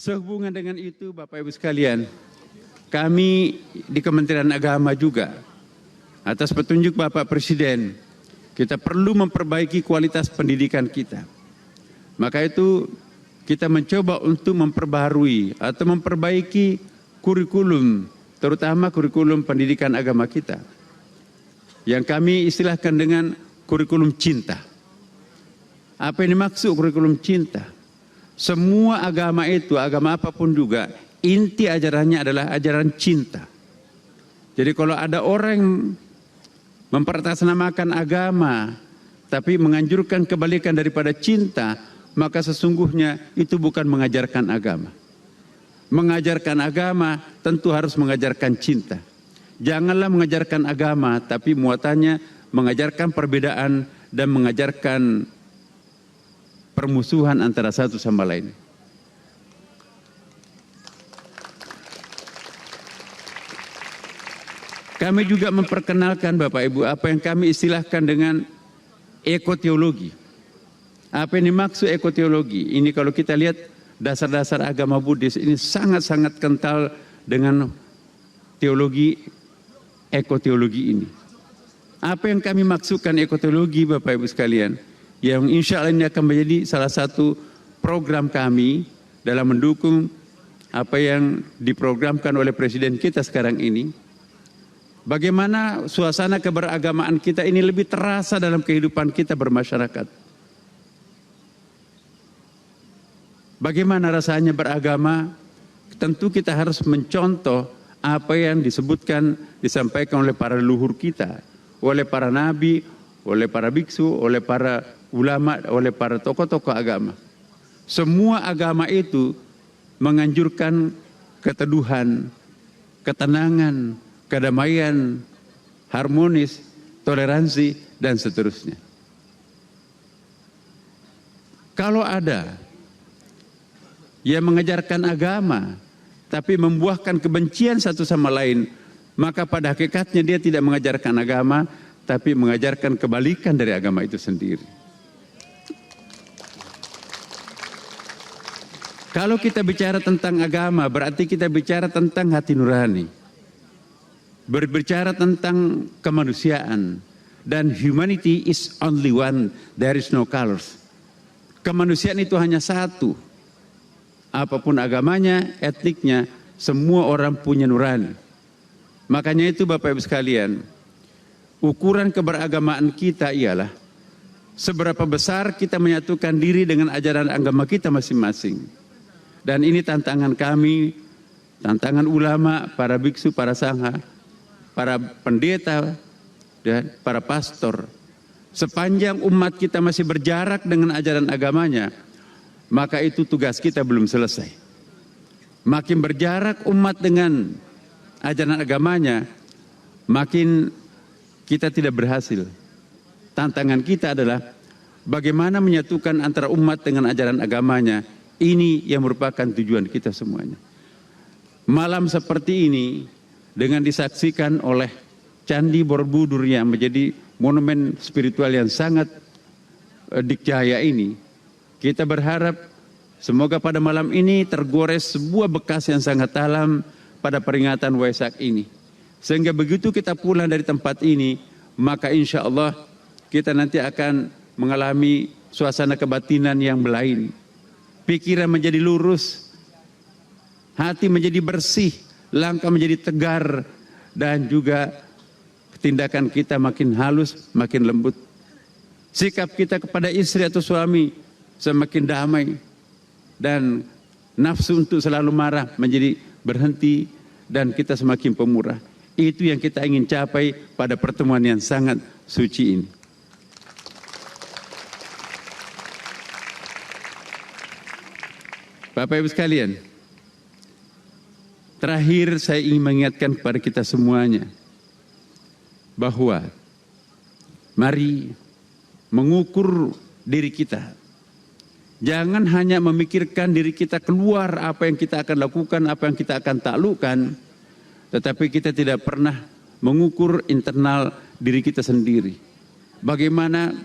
Sehubungan dengan itu Bapak Ibu sekalian, kami di Kementerian Agama juga atas petunjuk Bapak Presiden, kita perlu memperbaiki kualitas pendidikan kita. Maka itu kita mencoba untuk memperbaharui atau memperbaiki kurikulum, terutama kurikulum pendidikan agama kita, yang kami istilahkan dengan kurikulum cinta. Apa yang dimaksud kurikulum cinta? Semua agama itu, agama apapun juga, inti ajarannya adalah ajaran cinta. Jadi kalau ada orang mempertahankan agama, tapi menganjurkan kebalikan daripada cinta, maka sesungguhnya itu bukan mengajarkan agama. Mengajarkan agama tentu harus mengajarkan cinta. Janganlah mengajarkan agama, tapi muatannya mengajarkan perbedaan dan mengajarkan permusuhan antara satu sama lain. Kami juga memperkenalkan Bapak Ibu apa yang kami istilahkan dengan ekoteologi. Apa yang dimaksud ekoteologi? Ini kalau kita lihat dasar-dasar agama Buddhis ini sangat-sangat kental dengan teologi ekoteologi ini. Apa yang kami maksudkan ekoteologi Bapak Ibu sekalian? Yang insya Allah ini akan menjadi salah satu program kami dalam mendukung apa yang diprogramkan oleh Presiden kita sekarang ini. Bagaimana suasana keberagamaan kita ini lebih terasa dalam kehidupan kita bermasyarakat. Bagaimana rasanya beragama? Tentu kita harus mencontoh apa yang disampaikan oleh para leluhur kita, oleh para nabi, oleh para biksu, oleh para ulama, oleh para tokoh-tokoh agama. Semua agama itu menganjurkan keteduhan, ketenangan, kedamaian, harmonis, toleransi, dan seterusnya. Kalau ada yang mengajarkan agama, tapi membuahkan kebencian satu sama lain, maka pada hakikatnya dia tidak mengajarkan agama, tapi mengajarkan kebalikan dari agama itu sendiri. Kalau kita bicara tentang agama, berarti kita bicara tentang hati nurani. Berbicara tentang kemanusiaan. Dan humanity is only one, there is no colors. Kemanusiaan itu hanya satu. Apapun agamanya, etniknya, semua orang punya nurani. Makanya itu Bapak Ibu sekalian, ukuran keberagamaan kita ialah seberapa besar kita menyatukan diri dengan ajaran agama kita masing-masing. Dan ini tantangan kami, tantangan ulama, para biksu, para sangha, para pendeta, dan para pastor. Sepanjang umat kita masih berjarak dengan ajaran agamanya, maka itu tugas kita belum selesai. Makin berjarak umat dengan ajaran agamanya, makin kita tidak berhasil. Tantangan kita adalah bagaimana menyatukan antara umat dengan ajaran agamanya. Ini yang merupakan tujuan kita semuanya. Malam seperti ini dengan disaksikan oleh Candi Borobudur yang menjadi monumen spiritual yang sangat dikjaya ini, kita berharap semoga pada malam ini tergores sebuah bekas yang sangat dalam pada peringatan Waisak ini. Sehingga begitu kita pulang dari tempat ini, maka insya Allah kita nanti akan mengalami suasana kebatinan yang lain. Pikiran menjadi lurus, hati menjadi bersih, langkah menjadi tegar, dan juga tindakan kita makin halus, makin lembut. Sikap kita kepada istri atau suami semakin damai, dan nafsu untuk selalu marah menjadi berhenti, dan kita semakin pemurah. Itu yang kita ingin capai pada pertemuan yang sangat suci ini. Bapak Ibu sekalian, terakhir saya ingin mengingatkan kepada kita semuanya bahwa mari mengukur diri kita. Jangan hanya memikirkan diri kita keluar apa yang kita akan lakukan, apa yang kita akan taklukkan, tetapi kita tidak pernah mengukur internal diri kita sendiri. Bagaimana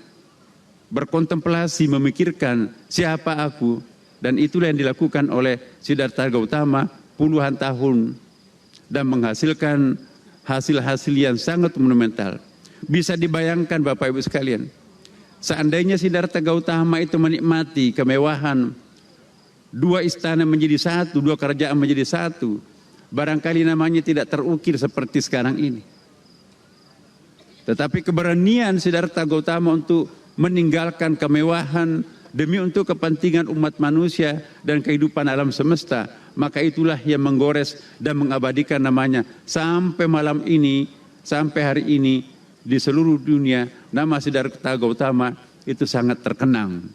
berkontemplasi, memikirkan siapa aku Dan itulah yang dilakukan oleh Siddhartha Gautama puluhan tahun dan menghasilkan hasil-hasil yang sangat monumental. Bisa dibayangkan Bapak Ibu sekalian, seandainya Siddhartha Gautama itu menikmati kemewahan, dua istana menjadi satu, dua kerajaan menjadi satu, barangkali namanya tidak terukir seperti sekarang ini. Tetapi keberanian Siddhartha Gautama untuk meninggalkan kemewahan demi untuk kepentingan umat manusia dan kehidupan alam semesta, maka itulah yang menggores dan mengabadikan namanya sampai malam ini, sampai hari ini di seluruh dunia. Nama Siddhartha Gautama itu sangat terkenang.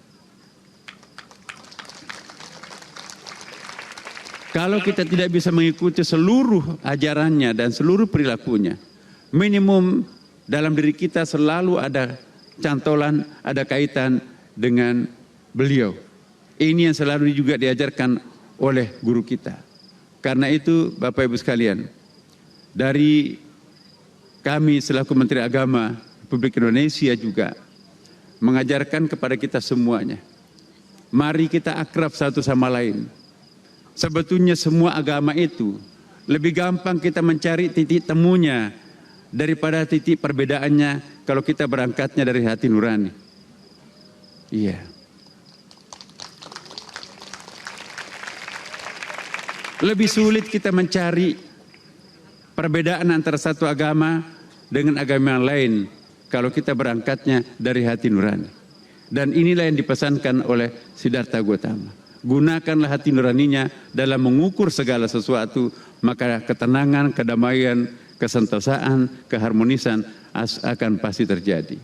Kalau kita tidak bisa mengikuti seluruh ajarannya dan seluruh perilakunya, minimum dalam diri kita selalu ada cantolan, ada kaitan dengan beliau. Ini yang selalu juga diajarkan oleh guru kita. Karena itu Bapak Ibu sekalian, dari kami selaku Menteri Agama Republik Indonesia juga mengajarkan kepada kita semuanya, mari kita akrab satu sama lain. Sebetulnya semua agama itu lebih gampang kita mencari titik temunya daripada titik perbedaannya kalau kita berangkatnya dari hati nurani. Iya. Lebih sulit kita mencari perbedaan antara satu agama dengan agama yang lain kalau kita berangkatnya dari hati nurani. Dan inilah yang dipesankan oleh Siddhartha Gautama. Gunakanlah hati nuraninya dalam mengukur segala sesuatu, maka ketenangan, kedamaian, kesentosaan, keharmonisan akan pasti terjadi.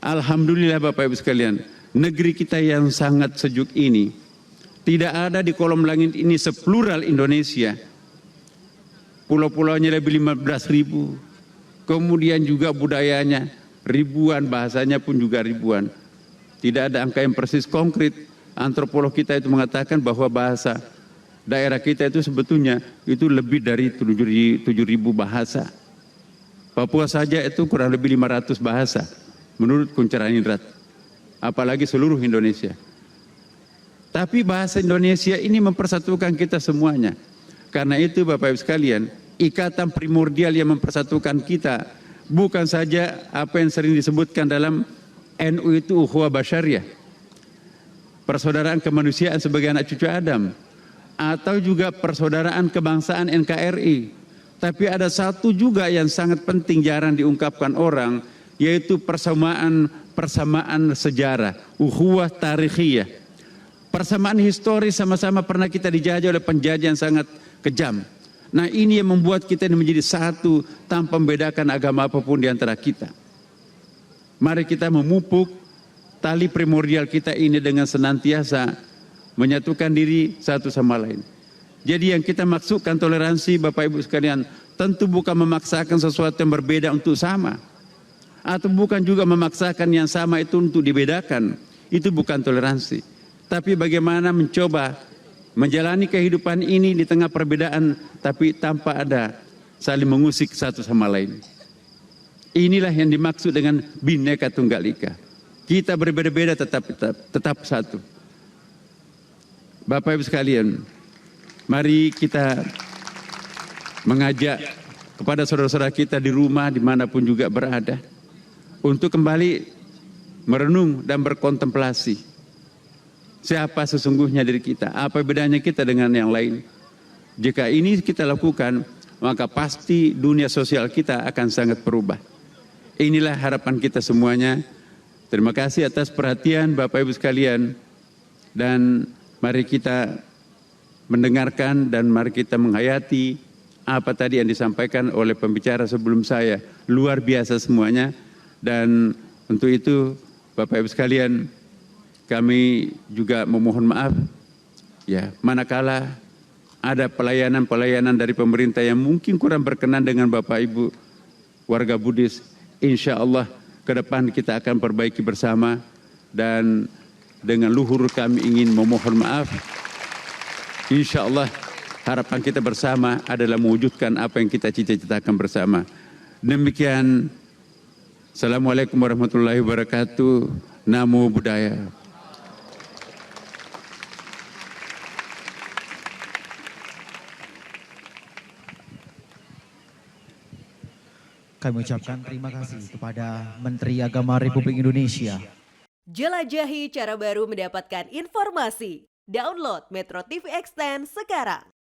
Alhamdulillah Bapak Ibu sekalian, negeri kita yang sangat sejuk ini, tidak ada di kolom langit ini seplural Indonesia. Pulau-pulaunya lebih 15.000. Kemudian juga budayanya ribuan, bahasanya pun juga ribuan. Tidak ada angka yang persis konkret. Antropolog kita itu mengatakan bahwa bahasa daerah kita itu sebetulnya itu lebih dari 7.000 bahasa. Papua saja itu kurang lebih 500 bahasa menurut Kuncaraningrat. Apalagi seluruh Indonesia. Tapi bahasa Indonesia ini mempersatukan kita semuanya. Karena itu Bapak Ibu sekalian, ikatan primordial yang mempersatukan kita bukan saja apa yang sering disebutkan dalam NU itu ukhuwah basyariah, persaudaraan kemanusiaan sebagai anak cucu Adam, atau juga persaudaraan kebangsaan NKRI. Tapi ada satu juga yang sangat penting jarang diungkapkan orang, yaitu persamaan sejarah, ukhuwah tarikhiyah. Persamaan historis, sama-sama pernah kita dijajah oleh penjajah yang sangat kejam. Nah ini yang membuat kita menjadi satu tanpa membedakan agama apapun di antara kita. Mari kita memupuk tali primordial kita ini dengan senantiasa menyatukan diri satu sama lain. Jadi yang kita maksudkan toleransi Bapak Ibu sekalian, tentu bukan memaksakan sesuatu yang berbeda untuk sama. Atau bukan juga memaksakan yang sama itu untuk dibedakan. Itu bukan toleransi. Tapi bagaimana mencoba menjalani kehidupan ini di tengah perbedaan, tapi tanpa ada saling mengusik satu sama lain. Inilah yang dimaksud dengan Bhinneka Tunggal Ika. Kita berbeda-beda tetap satu. Bapak Ibu sekalian, mari kita mengajak kepada saudara-saudara kita di rumah dimanapun juga berada untuk kembali merenung dan berkontemplasi. Siapa sesungguhnya diri kita? Apa bedanya kita dengan yang lain? Jika ini kita lakukan, maka pasti dunia sosial kita akan sangat berubah. Inilah harapan kita semuanya. Terima kasih atas perhatian Bapak Ibu sekalian. Dan mari kita mendengarkan dan mari kita menghayati apa tadi yang disampaikan oleh pembicara sebelum saya. Luar biasa semuanya. Dan untuk itu Bapak Ibu sekalian, kami juga memohon maaf ya manakala ada pelayanan-pelayanan dari pemerintah yang mungkin kurang berkenan dengan Bapak Ibu warga Buddhis. Insya Allah ke depan kita akan perbaiki bersama, dan dengan luhur kami ingin memohon maaf. Insya Allah harapan kita bersama adalah mewujudkan apa yang kita cita-citakan bersama. Demikian. Assalamualaikum warahmatullahi wabarakatuh. Namo Buddhaya. Kami ucapkan terima kasih kepada Menteri Agama Republik Indonesia. Jelajahi cara baru mendapatkan informasi. Download Metro TV Extend sekarang.